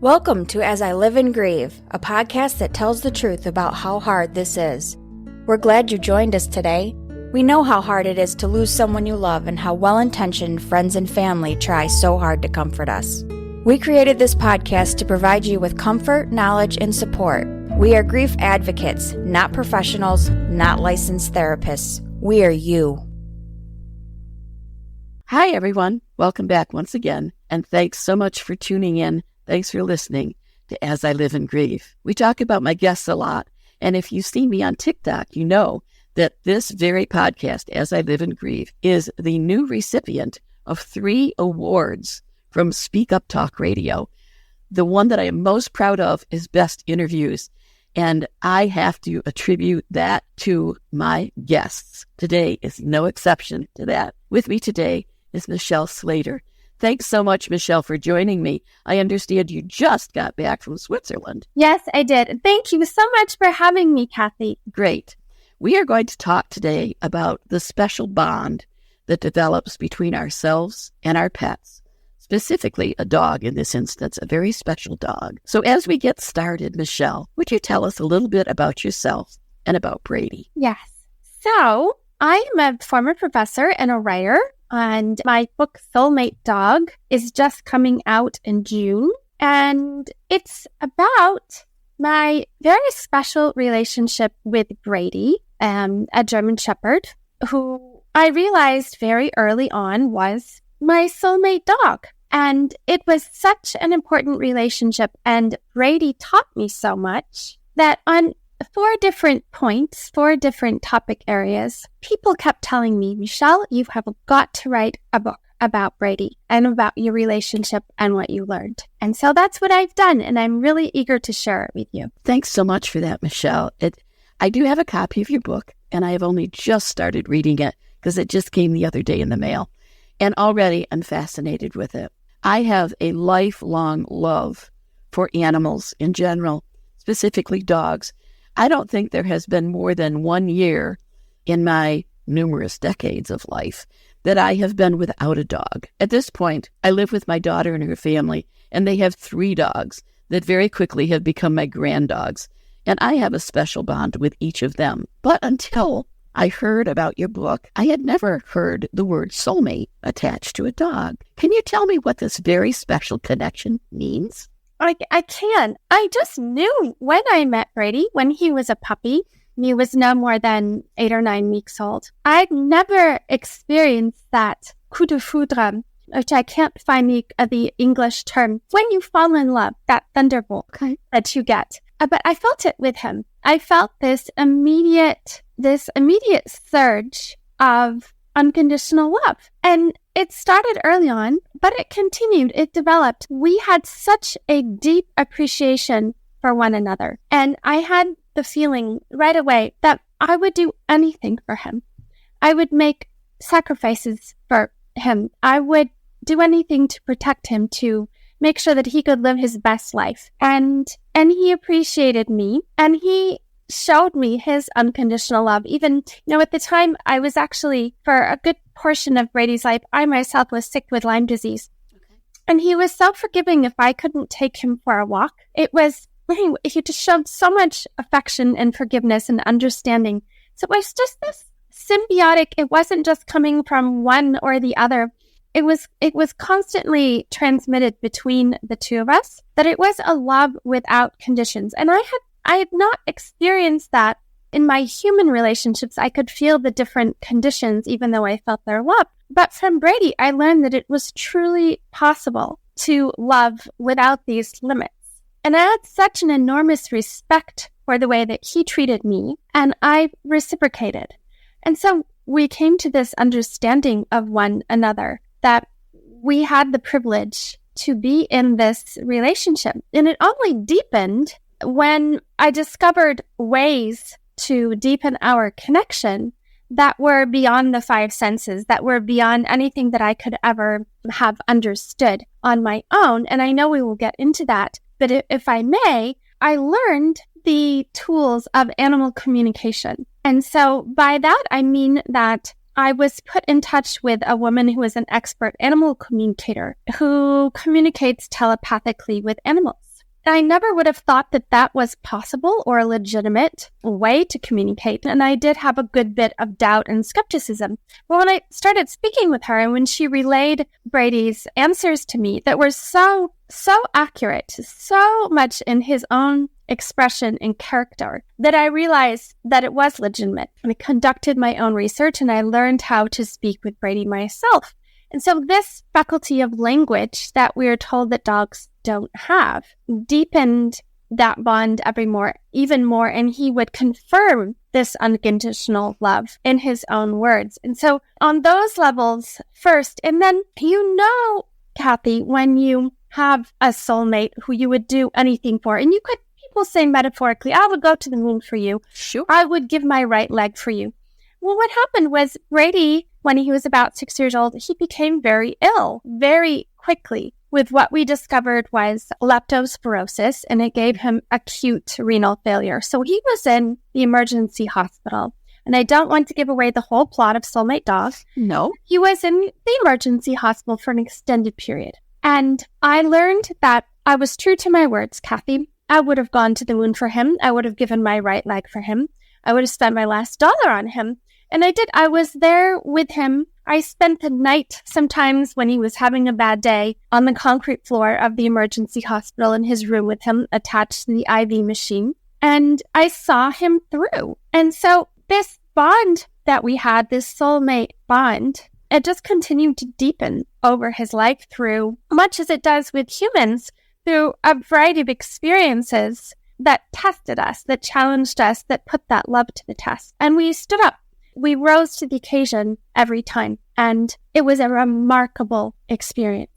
Welcome to As I Live and Grieve, a podcast that tells the truth about how hard this is. We're glad you joined us today. We know how hard it is to lose someone you love and how well-intentioned friends and family try so hard to comfort us. We created this podcast to provide you with comfort, knowledge, and support. We are grief advocates, not professionals, not licensed therapists. We are you. Hi, everyone. Welcome back once again, and thanks so much for tuning in. Thanks for listening to As I Live and Grieve. We talk about my guests a lot, and if you've seen me on TikTok, you know that this very podcast, As I Live and Grieve, is the new recipient of 3 awards from Speak Up Talk Radio. The one that I am most proud of is Best Interviews, and I have to attribute that to my guests. Today is no exception to that. With me today is Michelle Slater. Thanks so much, Michelle, for joining me. I understand you just got back from Switzerland. Yes, I did. Thank you so much for having me, Kathy. Great. We are going to talk today about the special bond that develops between ourselves and our pets, specifically a dog in this instance, a very special dog. So as we get started, Michelle, would you tell us a little bit about yourself and about Brady? Yes. So I am a former professor and a writer, and my book, Soulmate Dog, is just coming out in June. And it's about my very special relationship with Brady, a German Shepherd, who I realized very early on was my soulmate dog. And it was such an important relationship. And Brady taught me so much that on 4 different points, 4 different topic areas, people kept telling me, Michelle, you have got to write a book about Brady and about your relationship and what you learned. And so that's what I've done, and I'm really eager to share it with you. Thanks so much for that, Michelle. I do have a copy of your book, and I have only just started reading it because it just came the other day in the mail. And already I'm fascinated with it. I have a lifelong love for animals in general, specifically dogs. I don't think there has been more than 1 year in my numerous decades of life that I have been without a dog. At this point, I live with my daughter and her family, and they have 3 dogs that very quickly have become my granddogs, and I have a special bond with each of them. But until I heard about your book, I had never heard the word soulmate attached to a dog. Can you tell me what this very special connection means? I can. I just knew when I met Brady, when he was a puppy, he was no more than 8 or 9 weeks old. I'd never experienced that coup de foudre, which I can't find the English term, when you fall in love, that thunderbolt that you get. But I felt it with him. I felt this immediate surge of unconditional love. And it started early on, but it continued, it developed. We had such a deep appreciation for one another. And I had the feeling right away that I would do anything for him. I would make sacrifices for him. I would do anything to protect him, to make sure that he could live his best life. And he appreciated me, and he showed me his unconditional love. Even, at the time, I was actually, for a good portion of Brady's life, I myself was sick with Lyme disease. Okay. And he was so forgiving if I couldn't take him for a walk. He just showed so much affection and forgiveness and understanding. So it was just this symbiotic, it wasn't just coming from one or the other. It was constantly transmitted between the 2 of us, that it was a love without conditions. And I had not experienced that in my human relationships. I could feel the different conditions, even though I felt their love. But from Brady, I learned that it was truly possible to love without these limits. And I had such an enormous respect for the way that he treated me, and I reciprocated. And so we came to this understanding of one another, that we had the privilege to be in this relationship. And it only deepened when I discovered ways to deepen our connection that were beyond the 5 senses, that were beyond anything that I could ever have understood on my own. And I know we will get into that. But if I may, I learned the tools of animal communication. And so by that, I mean that I was put in touch with a woman who is an expert animal communicator who communicates telepathically with animals. I never would have thought that that was possible or a legitimate way to communicate. And I did have a good bit of doubt and skepticism. But when I started speaking with her and when she relayed Brady's answers to me that were so accurate, so much in his own expression and character, that I realized that it was legitimate. And I conducted my own research and I learned how to speak with Brady myself. And so this faculty of language that we are told that dogs don't have deepened that bond even more, and he would confirm this unconditional love in his own words. And so on those levels first, and then Kathy, when you have a soulmate who you would do anything for, and people say metaphorically, I would go to the moon for you. Sure. I would give my right leg for you. Well, what happened was Brady, when he was about 6 years old, he became very ill very quickly with what we discovered was leptospirosis, and it gave him acute renal failure. So he was in the emergency hospital. And I don't want to give away the whole plot of Soulmate Dog. No. He was in the emergency hospital for an extended period. And I learned that I was true to my words, Kathy. I would have gone to the moon for him. I would have given my right leg for him. I would have spent my last dollar on him. And I did. I was there with him. I spent the night sometimes when he was having a bad day on the concrete floor of the emergency hospital in his room with him attached to the IV machine. And I saw him through. And so this bond that we had, this soulmate bond, it just continued to deepen over his life through, much as it does with humans, through a variety of experiences that tested us, that challenged us, that put that love to the test. And we stood up. We rose to the occasion every time, and it was a remarkable experience.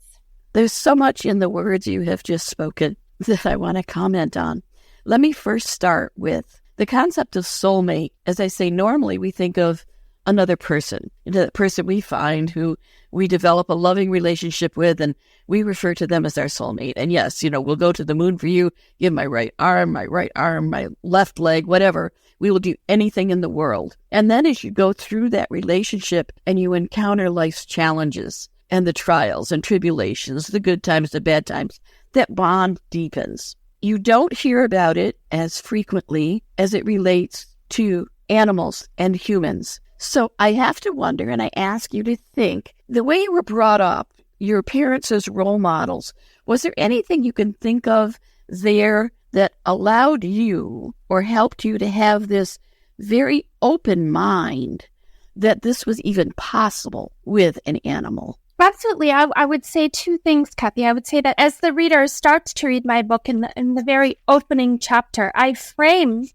There's so much in the words you have just spoken that I want to comment on. Let me first start with the concept of soulmate. As I say, normally we think of another person, the person we find who we develop a loving relationship with, and we refer to them as our soulmate. And yes, we'll go to the moon for you, give my right arm, my left leg, whatever. We will do anything in the world. And then as you go through that relationship and you encounter life's challenges and the trials and tribulations, the good times, the bad times, that bond deepens. You don't hear about it as frequently as it relates to animals and humans. So I have to wonder, and I ask you to think, the way you were brought up, your parents as role models, was there anything you can think of there that allowed you or helped you to have this very open mind that this was even possible with an animal? Absolutely. I would say two things, Kathy. I would say that as the reader starts to read my book in the very opening chapter, I frame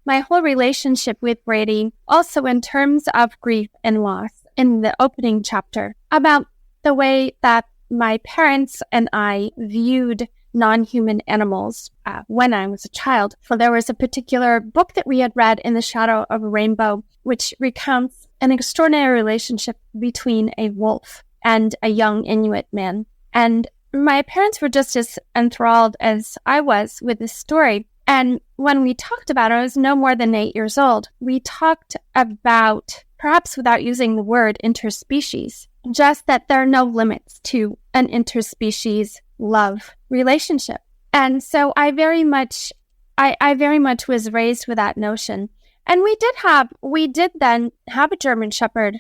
my whole relationship with Brady also in terms of grief and loss in the opening chapter, about the way that my parents and I viewed non-human animals when I was a child. So there was a particular book that we had read, In the Shadow of a Rainbow, which recounts an extraordinary relationship between a wolf and a young Inuit man. And my parents were just as enthralled as I was with this story. And when we talked about it, I was no more than 8 years old. We talked about, perhaps without using the word interspecies, just that there are no limits to an interspecies love relationship. And so I very much was raised with that notion. And we did then have a German Shepherd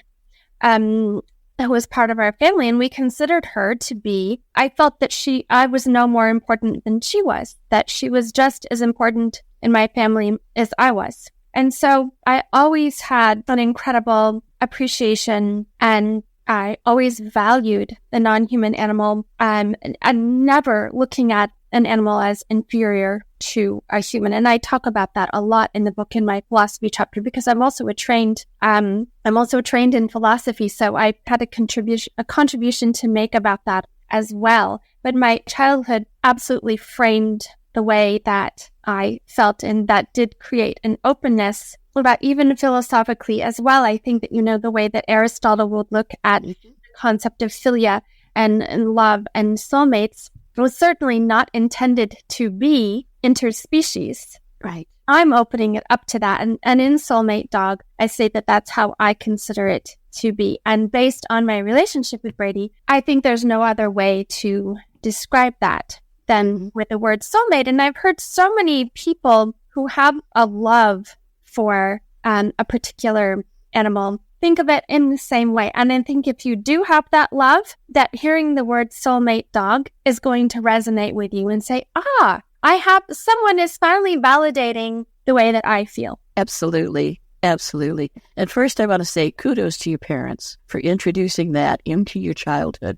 who was part of our family, and we considered her to be, I felt that I was no more important than she was, that she was just as important in my family as I was. And so I always had an incredible appreciation, and I always valued the non-human animal, and never looking at an animal as inferior to a human. And I talk about that a lot in the book in my philosophy chapter, because I'm also trained in philosophy. So I had a contribution to make about that as well. But my childhood absolutely framed the way that I felt, and that did create an openness about, even philosophically as well. I think that, the way that Aristotle would look at the concept of philia and love and soulmates was certainly not intended to be interspecies. Right. I'm opening it up to that. And in Soulmate Dog, I say that that's how I consider it to be. And based on my relationship with Brady, I think there's no other way to describe that. than with the word soulmate. And I've heard so many people who have a love for a particular animal think of it in the same way. And I think if you do have that love, that hearing the word soulmate dog is going to resonate with you and say, someone is finally validating the way that I feel. Absolutely. Absolutely. And first, I want to say kudos to your parents for introducing that into your childhood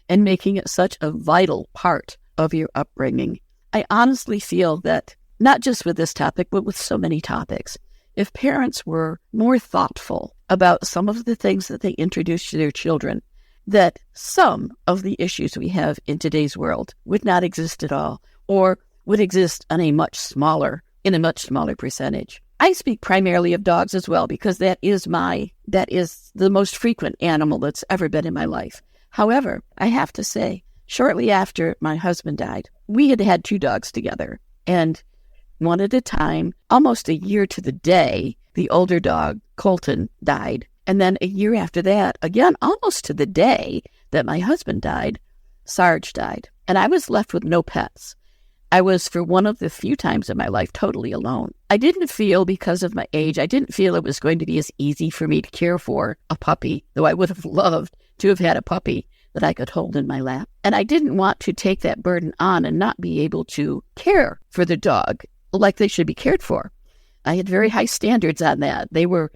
and making it such a vital part of your upbringing. I honestly feel that not just with this topic, but with so many topics, if parents were more thoughtful about some of the things that they introduce to their children, that some of the issues we have in today's world would not exist at all, or would exist in a much smaller percentage. I speak primarily of dogs as well, because that is the most frequent animal that's ever been in my life. However, I have to say, shortly after my husband died, we had had 2 dogs together, and one at a time, almost a year to the day, the older dog, Colton, died. And then a year after that, again, almost to the day that my husband died, Sarge died. And I was left with no pets. I was, for one of the few times in my life, totally alone. I didn't feel, because of my age, it was going to be as easy for me to care for a puppy, though I would have loved to have had a puppy that I could hold in my lap. And I didn't want to take that burden on and not be able to care for the dog like they should be cared for. I had very high standards on that. They were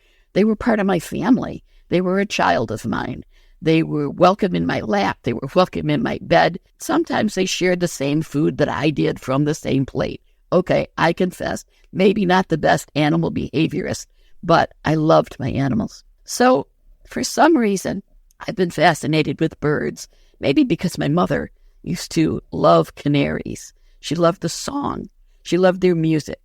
part of my family. They were a child of mine. They were welcome in my lap. They were welcome in my bed. Sometimes they shared the same food that I did from the same plate. Okay, I confess, maybe not the best animal behaviorist, but I loved my animals. So for some reason, I've been fascinated with birds, maybe because my mother used to love canaries. She loved the song. She loved their music.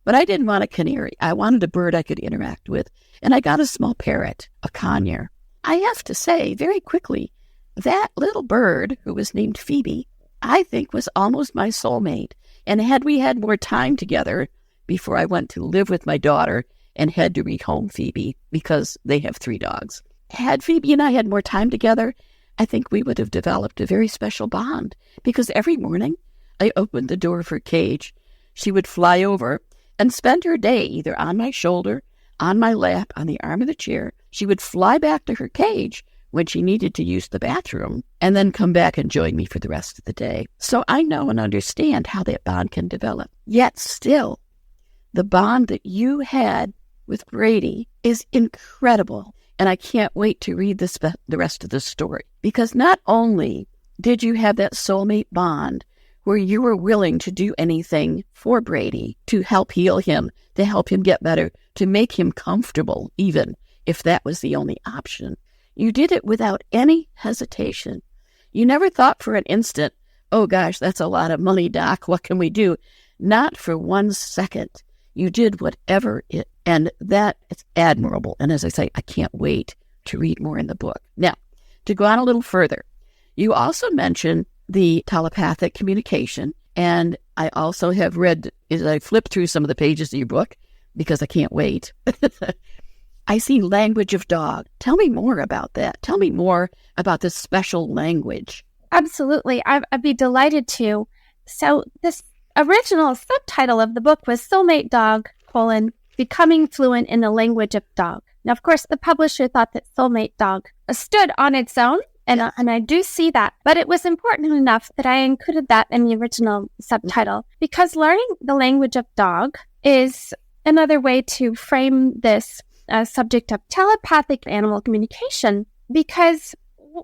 But I didn't want a canary. I wanted a bird I could interact with. And I got a small parrot, a conure. I have to say, very quickly, that little bird, who was named Phoebe, I think was almost my soulmate. And had we had more time together before I went to live with my daughter and had to rehome Phoebe, because they have 3 dogs, had Phoebe and I had more time together, I think we would have developed a very special bond. Because every morning I opened the door of her cage, she would fly over and spend her day either on my shoulder, on my lap, on the arm of the chair. She would fly back to her cage when she needed to use the bathroom, and then come back and join me for the rest of the day. So I know and understand how that bond can develop. Yet still, the bond that you had with Brady is incredible. And I can't wait to read the rest of the story. Because not only did you have that soulmate bond where you were willing to do anything for Brady to help heal him, to help him get better, to make him comfortable, even if that was the only option. You did it without any hesitation. You never thought for an instant, oh gosh, that's a lot of money, Doc. What can we do? Not for 1 second. You did whatever and that is admirable. And as I say, I can't wait to read more in the book. Now, to go on a little further, you also mentioned the telepathic communication. And I also have read, as I flip through some of the pages of your book, because I can't wait, I see language of dog. Tell me more about that. Tell me more about this special language. Absolutely. I'd be delighted to. So this original subtitle of the book was Soulmate Dog, Becoming Fluent in the Language of Dog. Now, of course, the publisher thought that Soulmate Dog stood on its own, and I do see that. But it was important enough that I included that in the original subtitle, because learning the language of dog is another way to frame this subject of telepathic animal communication. Because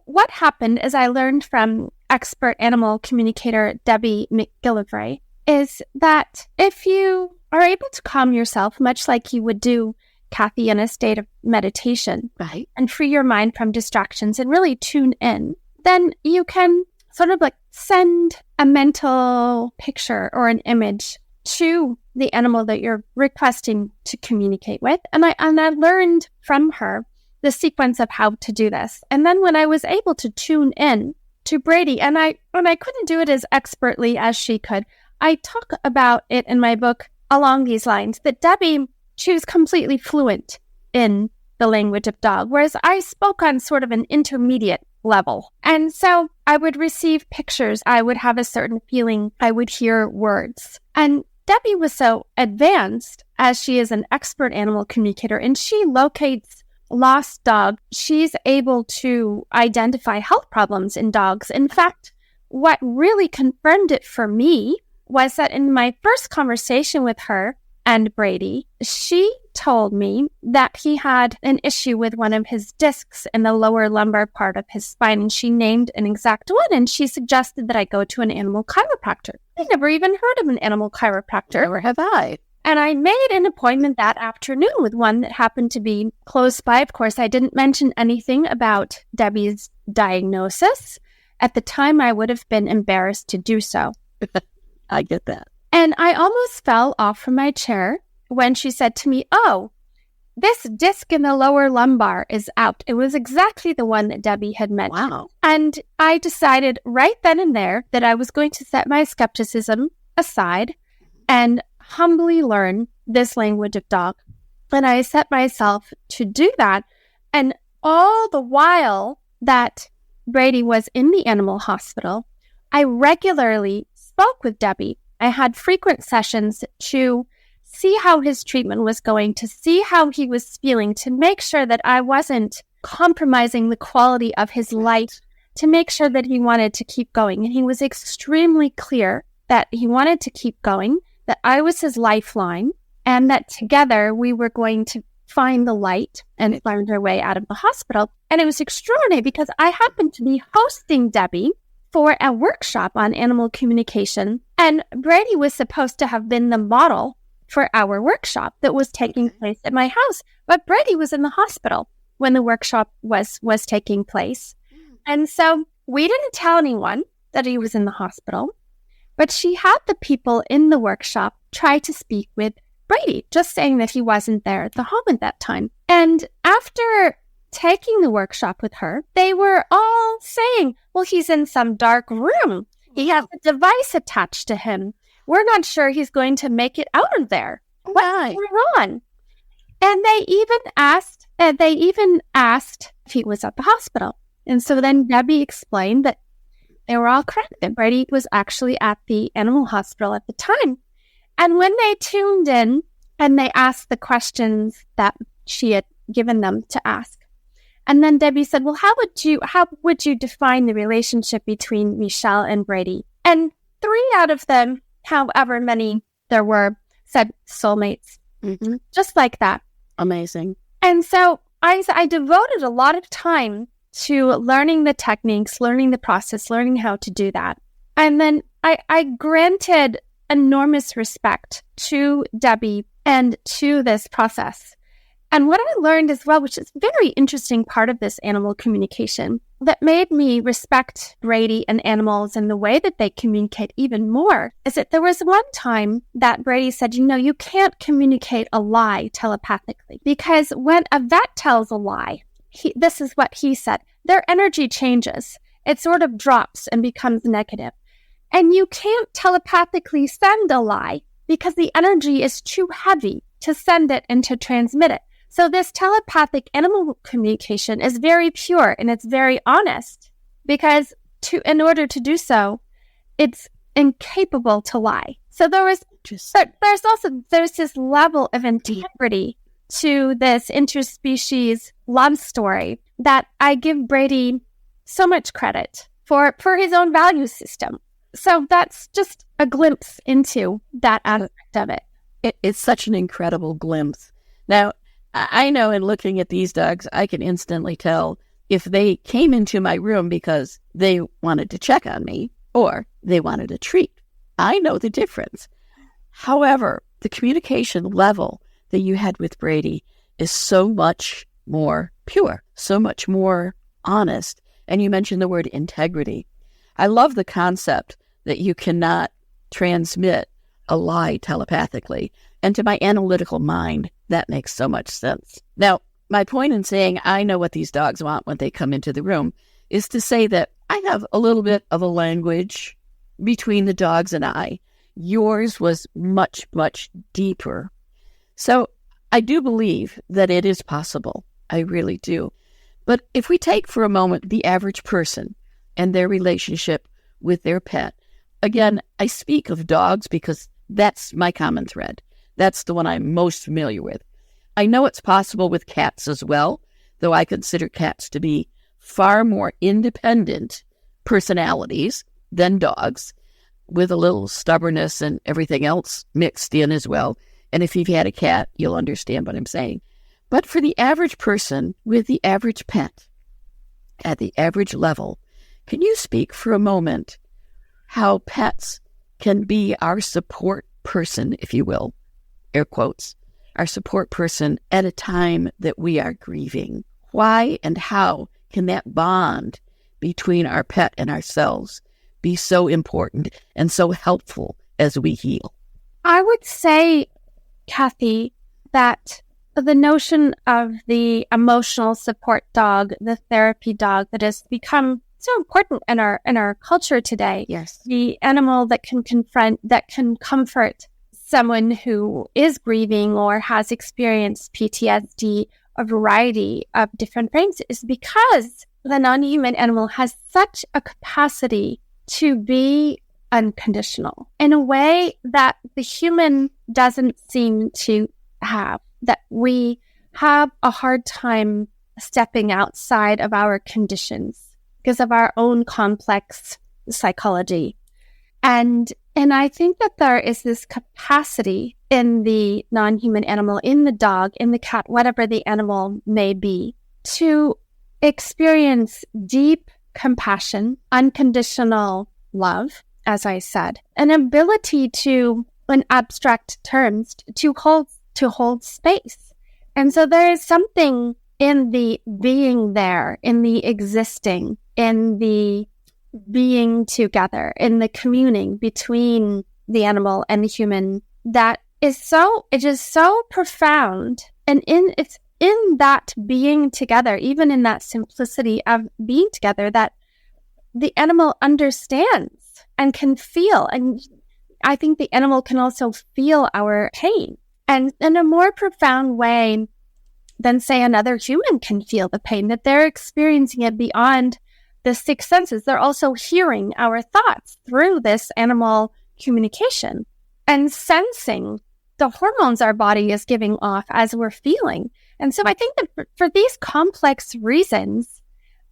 what happened, as I learned from expert animal communicator Debbie McGillivray, is that if you are able to calm yourself, much like you would do, Kathy, in a state of meditation, right, and free your mind from distractions and really tune in, then you can sort of like send a mental picture or an image to the animal that you're requesting to communicate with. And I learned from her the sequence of how to do this. And then when I was able to tune in to Brady, and I couldn't do it as expertly as she could, I talk about it in my book along these lines, that Debbie, she was completely fluent in the language of dog, whereas I spoke on sort of an intermediate level. And so I would receive pictures. I would have a certain feeling. I would hear words. And Debbie was so advanced, as she is an expert animal communicator, and she locates lost dog. She's able to identify health problems in dogs. In fact, what really confirmed it for me was that in my first conversation with her and Brady, she told me that he had an issue with one of his discs in the lower lumbar part of his spine, and she named an exact one, and she suggested that I go to an animal chiropractor. I never even heard of an animal chiropractor. Never have I. And I made an appointment that afternoon with one that happened to be close by. Of course, I didn't mention anything about Debbie's diagnosis. At the time, I would have been embarrassed to do so. I get that. And I almost fell off from my chair when she said to me, "Oh, this disc in the lower lumbar is out." It was exactly the one that Debbie had mentioned. Wow. And I decided right then and there that I was going to set my skepticism aside and humbly learn this language of dog. And I set myself to do that. And all the while that Brady was in the animal hospital, I regularly spoke with Debbie. I had frequent sessions to see how his treatment was going, to see how he was feeling, to make sure that I wasn't compromising the quality of his life, to make sure that he wanted to keep going. And he was extremely clear that he wanted to keep going, that I was his lifeline, and that together we were going to find the light and find our way out of the hospital. And it was extraordinary because I happened to be hosting Debbie for a workshop on animal communication, and Brady was supposed to have been the model for our workshop that was taking place at my house. But Brady was in the hospital when the workshop was taking place. And so we didn't tell anyone that he was in the hospital, but she had the people in the workshop try to speak with Brady, just saying that he wasn't there at the home at that time. And after taking the workshop with her, they were all saying, "Well, he's in some dark room. He has a device attached to him. We're not sure he's going to make it out of there. What's going on?" And they even asked if he was at the hospital. And so then Debbie explained that they were all correct. That Brady was actually at the animal hospital at the time. And when they tuned in and they asked the questions that she had given them to ask, and then Debbie said, "Well, how would you define the relationship between Michelle and Brady?" And 3 out of them, however many there were, said soulmates. Mm-hmm. Just like that. Amazing. And so I devoted a lot of time to learning the techniques, learning the process, learning how to do that. And then I granted enormous respect to Debbie and to this process. And what I learned as well, which is a very interesting part of this animal communication, that made me respect Brady and animals and the way that they communicate even more, is that there was one time that Brady said, "You can't communicate a lie telepathically, because when a vet tells a lie," this is what he said, "their energy changes. It sort of drops and becomes negative. And you can't telepathically send a lie because the energy is too heavy to send it and to transmit it. So this telepathic animal communication is very pure and it's very honest, because in order to do so, it's incapable to lie." So there's this level of integrity to this interspecies love story that I give Brady so much credit for his own value system. So that's just a glimpse into that aspect of it. It's such an incredible glimpse. Now, I know in looking at these dogs, I can instantly tell if they came into my room because they wanted to check on me or they wanted a treat. I know the difference. However, the communication level that you had with Brady is so much more pure, so much more honest. And you mentioned the word integrity. I love the concept that you cannot transmit a lie telepathically. And to my analytical mind, that makes so much sense. Now, my point in saying I know what these dogs want when they come into the room is to say that I have a little bit of a language between the dogs and I. Yours was much, much deeper. So I do believe that it is possible I really do. But if we take for a moment the average person and their relationship with their pet, again, I speak of dogs because that's my common thread. That's the one I'm most familiar with. I know it's possible with cats as well, though I consider cats to be far more independent personalities than dogs, with a little stubbornness and everything else mixed in as well. And if you've had a cat, you'll understand what I'm saying. But for the average person with the average pet at the average level, can you speak for a moment how pets can be our support person, if you will, air quotes, our support person at a time that we are grieving? Why and how can that bond between our pet and ourselves be so important and so helpful as we heal? I would say, Kathy, that the notion of the emotional support dog, the therapy dog that has become so important in our culture today. Yes. The animal that can confront, that can comfort someone who is grieving or has experienced PTSD, a variety of different things, is because the non-human animal has such a capacity to be unconditional in a way that the human doesn't seem to have, that we have a hard time stepping outside of our conditions because of our own complex psychology. And I think that there is this capacity in the non-human animal, in the dog, in the cat, whatever the animal may be, to experience deep compassion, unconditional love, as I said, an ability to, in abstract terms, to hold space. And so there is something in the being there, in the existing, in the being together, in the communing between the animal and the human that is so profound. And it's in that being together, even in that simplicity of being together, that the animal understands and can feel. And I think the animal can also feel our pain, and in a more profound way than, say, another human can feel the pain, that they're experiencing it beyond the six senses. They're also hearing our thoughts through this animal communication and sensing the hormones our body is giving off as we're feeling. And so I think that for these complex reasons,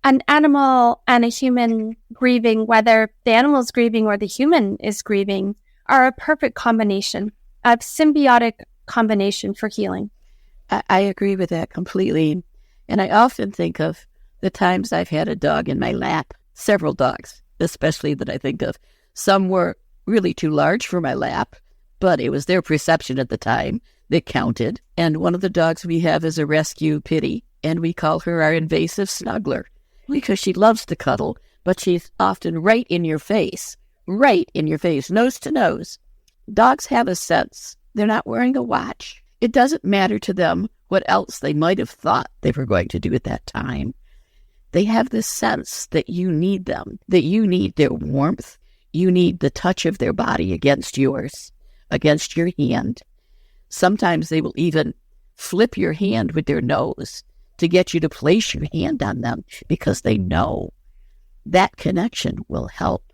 an animal and a human grieving, whether the animal is grieving or the human is grieving, are a perfect combination, a symbiotic combination for healing. I agree with that completely. And I often think of the times I've had a dog in my lap, several dogs, especially that I think of. Some were really too large for my lap, but it was their perception at the time that counted. And one of the dogs we have is a rescue pitty, and we call her our invasive snuggler because she loves to cuddle, but she's often right in your face, nose to nose. Dogs have a sense. They're not wearing a watch. It doesn't matter to them what else they might have thought they were going to do at that time. They have this sense that you need them, that you need their warmth, you need the touch of their body against yours, against your hand. Sometimes they will even flip your hand with their nose to get you to place your hand on them because they know that connection will help.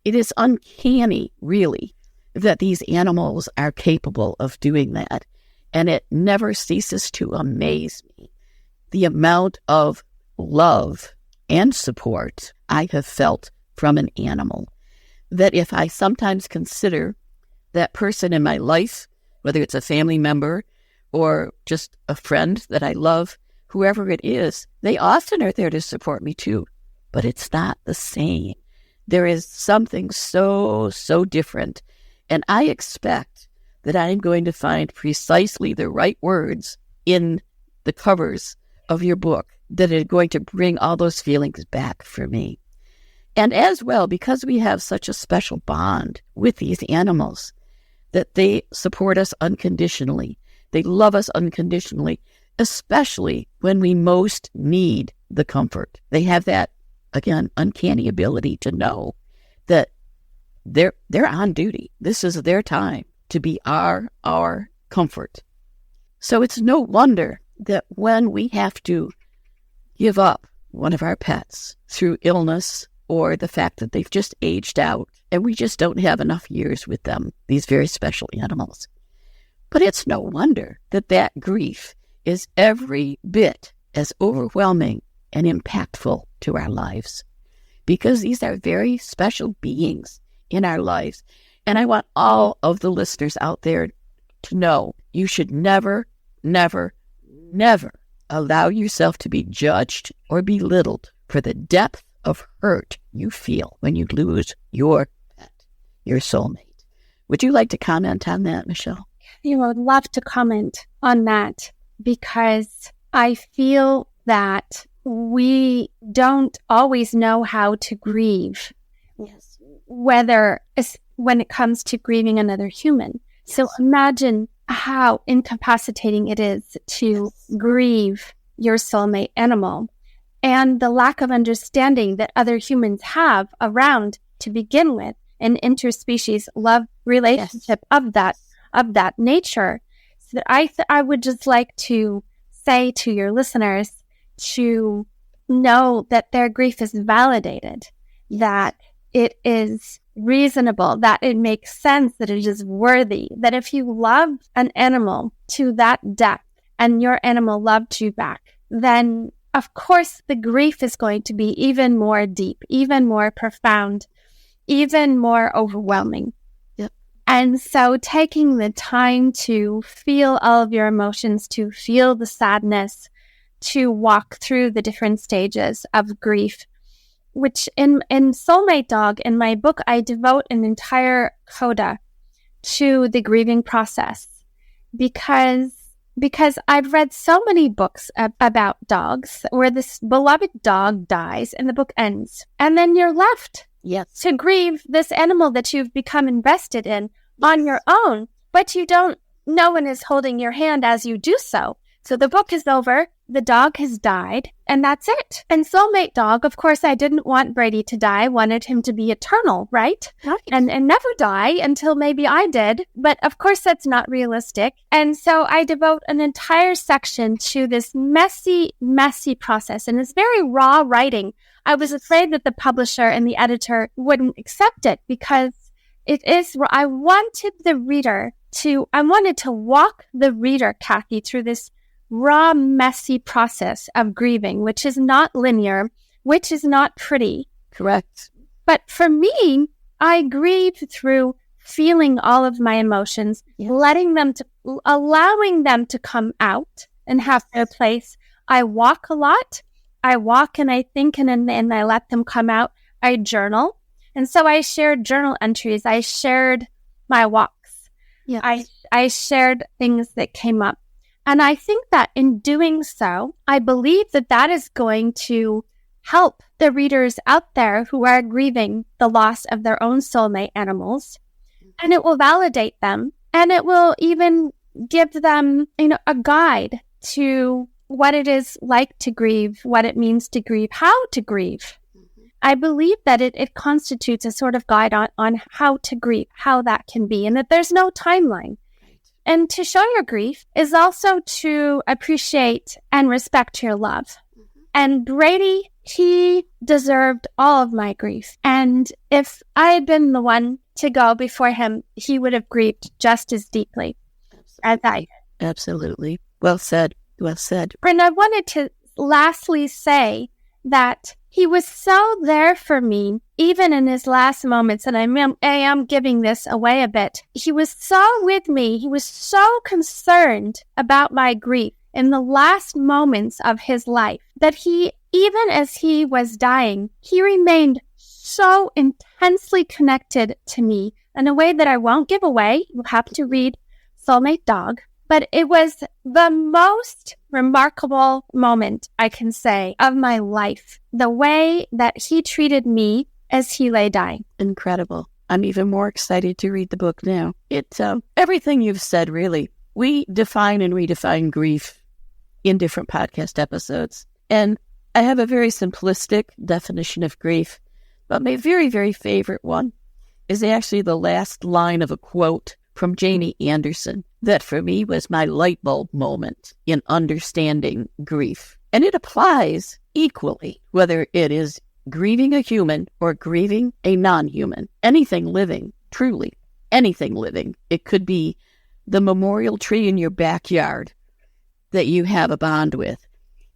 It is uncanny, really, that these animals are capable of doing that. And it never ceases to amaze me, the amount of love and support I have felt from an animal. That if I sometimes consider that person in my life, whether it's a family member or just a friend that I love, whoever it is, they often are there to support me too. But it's not the same. There is something so different. And I expect that I'm going to find precisely the right words in the covers of your book that are going to bring all those feelings back for me. And as well, because we have such a special bond with these animals, that they support us unconditionally. They love us unconditionally, especially when we most need the comfort. They have that, again, uncanny ability to know that they're on duty. This is their time to be our comfort. So it's no wonder that when we have to give up one of our pets through illness or the fact that they've just aged out and we just don't have enough years with them, these very special animals. But it's no wonder that that grief is every bit as overwhelming and impactful to our lives, because these are very special beings in our lives. And I want all of the listeners out there to know you should never, never, never allow yourself to be judged or belittled for the depth of hurt you feel when you lose your pet, your soulmate. Would you like to comment on that, Michelle? I would love to comment on that, because I feel that we don't always know how to grieve, Yes. whether when it comes to grieving another human. Yes. So imagine how incapacitating it is to grieve your soulmate animal, and the lack of understanding that other humans have around to begin with, an interspecies love relationship of that nature. So that I would just like to say to your listeners to know that their grief is validated, that it is reasonable, that it makes sense, that it is worthy, that if you love an animal to that depth and your animal loved you back, then of course the grief is going to be even more deep, even more profound, even more overwhelming. Yep. And so taking the time to feel all of your emotions, to feel the sadness, to walk through the different stages of grief, which in Soulmate Dog, in my book, I devote an entire coda to the grieving process, because I've read so many books about dogs where this beloved dog dies and the book ends, and then you're left to grieve this animal that you've become invested in on your own, but no one is holding your hand as you do so. So the book is over, the dog has died, and that's it. And Soulmate Dog, of course, I didn't want Brady to die. I wanted him to be eternal, right? And never die until maybe I did. But of course, that's not realistic. And so I devote an entire section to this messy, messy process. And it's very raw writing. I was afraid that the publisher and the editor wouldn't accept it, because I wanted to walk the reader, Kathy, through this raw, messy process of grieving, which is not linear, which is not pretty. Correct. But for me, I grieve through feeling all of my emotions, allowing them to come out and have their place. I walk a lot. I walk and I think and I let them come out. I journal. And so I shared journal entries. I shared my walks. Yes. I shared things that came up. And I think that in doing so, I believe that is going to help the readers out there who are grieving the loss of their own soulmate animals. And it will validate them. And it will even give them, a guide to what it is like to grieve, what it means to grieve, how to grieve. I believe that it constitutes a sort of guide on how to grieve, how that can be, and that there's no timeline. And to show your grief is also to appreciate and respect your love. Mm-hmm. And Brady, he deserved all of my grief. And if I had been the one to go before him, he would have grieved just as deeply as I did. Absolutely. Well said. Well said. And I wanted to lastly say that he was so there for me, even in his last moments, and I am giving this away a bit. He was so with me. He was so concerned about my grief in the last moments of his life that he, even as he was dying, he remained so intensely connected to me in a way that I won't give away. You'll have to read Soulmate Dog. But it was the most remarkable moment, I can say, of my life. The way that he treated me as he lay dying. Incredible. I'm even more excited to read the book now. It's everything you've said, really. We define and redefine grief in different podcast episodes. And I have a very simplistic definition of grief. But my very, very favorite one is actually the last line of a quote from Janie Anderson. that for me was my light bulb moment in understanding grief. And it applies equally, whether it is grieving a human or grieving a non-human. Anything living, truly, anything living. It could be the memorial tree in your backyard that you have a bond with.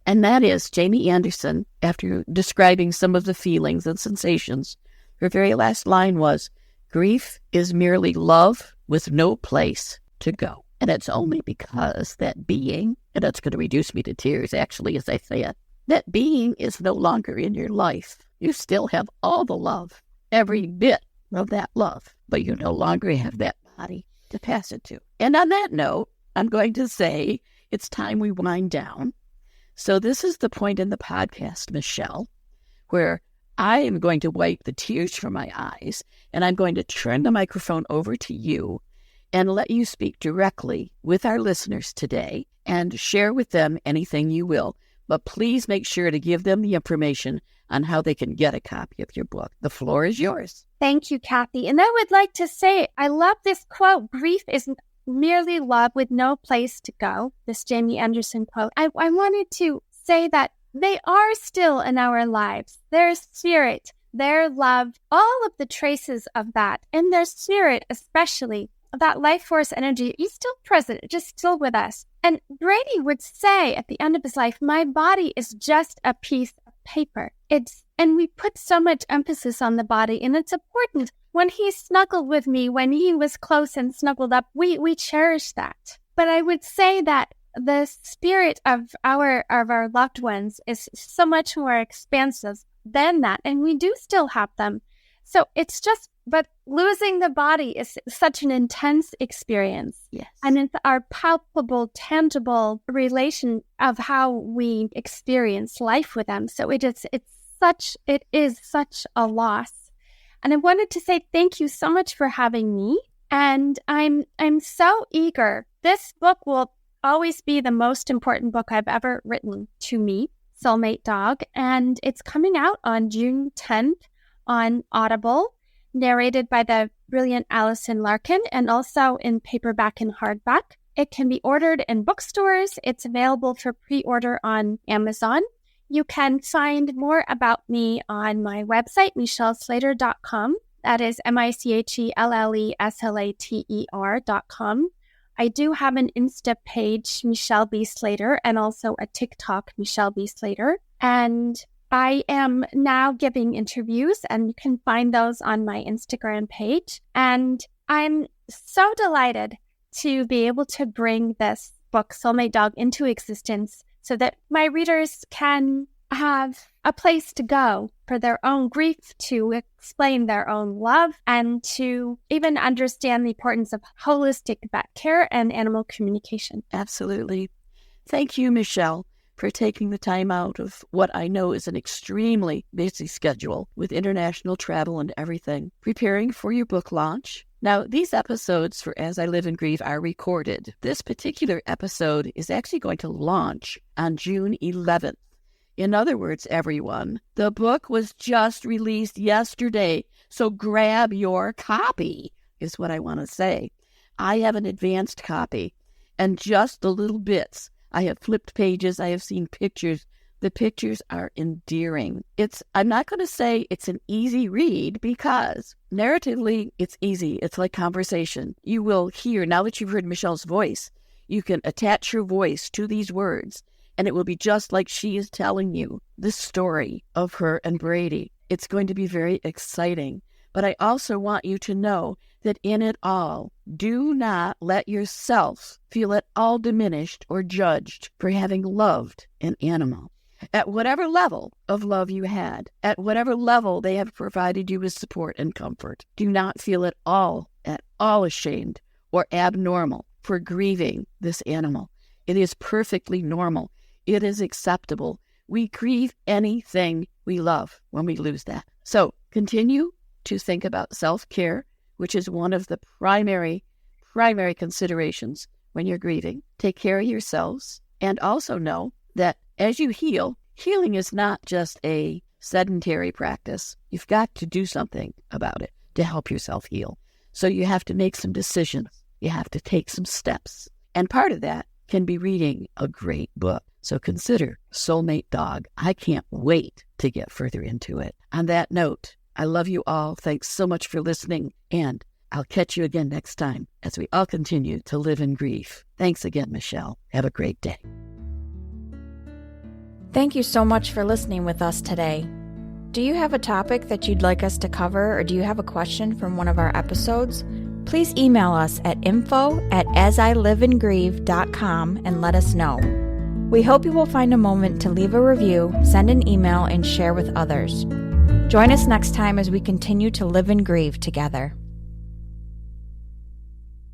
And that is Jamie Anderson, after describing some of the feelings and sensations, her very last line was, "Grief is merely love with no place to go." And it's only because that being, and that's going to reduce me to tears actually as I say it, that being is no longer in your life. You still have all the love, every bit of that love, but you no longer have that body to pass it to. And on that note, I'm going to say it's time we wind down. So this is the point in the podcast, Michelle, where I am going to wipe the tears from my eyes, and I'm going to turn the microphone over to you and let you speak directly with our listeners today and share with them anything you will. But please make sure to give them the information on how they can get a copy of your book. The floor is yours. Thank you, Kathy. And I would like to say, I love this quote, "Grief is merely love with no place to go," this Jamie Anderson quote. I wanted to say that they are still in our lives. Their spirit, their love, all of the traces of that, and their spirit especially, that life force energy is still present, just still with us. And Brady would say at the end of his life, "My body is just a piece of paper." And we put so much emphasis on the body, and it's important. When he snuggled with me, when he was close and snuggled up, we cherish that. But I would say that the spirit of our loved ones is so much more expansive than that, and we do still have them. So it's just, but losing the body is such an intense experience. Yes. And it's our palpable, tangible relation of how we experience life with them. So it is such a loss. And I wanted to say thank you so much for having me. And I'm so eager. This book will always be the most important book I've ever written to me, Soulmate Dog. And it's coming out on June 10th on Audible, narrated by the brilliant Allison Larkin, and also in paperback and hardback. It can be ordered in bookstores. It's available for pre-order on Amazon. You can find more about me on my website, michelleslater.com. That is MICHELLESLATER.com. I do have an Insta page, Michelle B. Slater, and also a TikTok, Michelle B. Slater. And I am now giving interviews, and you can find those on my Instagram page. And I'm so delighted to be able to bring this book, Soulmate Dog, into existence so that my readers can have a place to go for their own grief, to explain their own love, and to even understand the importance of holistic vet care and animal communication. Absolutely. Thank you, Michelle, for taking the time out of what I know is an extremely busy schedule with international travel and everything, preparing for your book launch. Now, these episodes for As I Live and Grieve are recorded. This particular episode is actually going to launch on June 11th. In other words, everyone, the book was just released yesterday, so grab your copy, is what I want to say. I have an advanced copy, and just the little bits. I have flipped pages. I have seen pictures. The pictures are endearing. I'm not going to say it's an easy read because narratively it's easy. It's like conversation. You will hear, now that you've heard Michelle's voice, you can attach your voice to these words, and it will be just like she is telling you the story of her and Brady. It's going to be very exciting. But I also want you to know that in it all, do not let yourself feel at all diminished or judged for having loved an animal. At whatever level of love you had, at whatever level they have provided you with support and comfort, do not feel at all ashamed or abnormal for grieving this animal. It is perfectly normal. It is acceptable. We grieve anything we love when we lose that. So continue to think about self-care, which is one of the primary considerations when you're grieving. Take care of yourselves, and also know that as you heal, healing is not just a sedentary practice. You've got to do something about it to help yourself heal. So you have to make some decisions. You have to take some steps. And part of that can be reading a great book. So consider Soulmate Dog. I can't wait to get further into it. On that note, I love you all. Thanks so much for listening. And I'll catch you again next time as we all continue to live in grief. Thanks again, Michelle. Have a great day. Thank you so much for listening with us today. Do you have a topic that you'd like us to cover, or do you have a question from one of our episodes? Please email us at info@asiliveinGrieve.com and let us know. We hope you will find a moment to leave a review, send an email, and share with others. Join us next time as we continue to live and grieve together.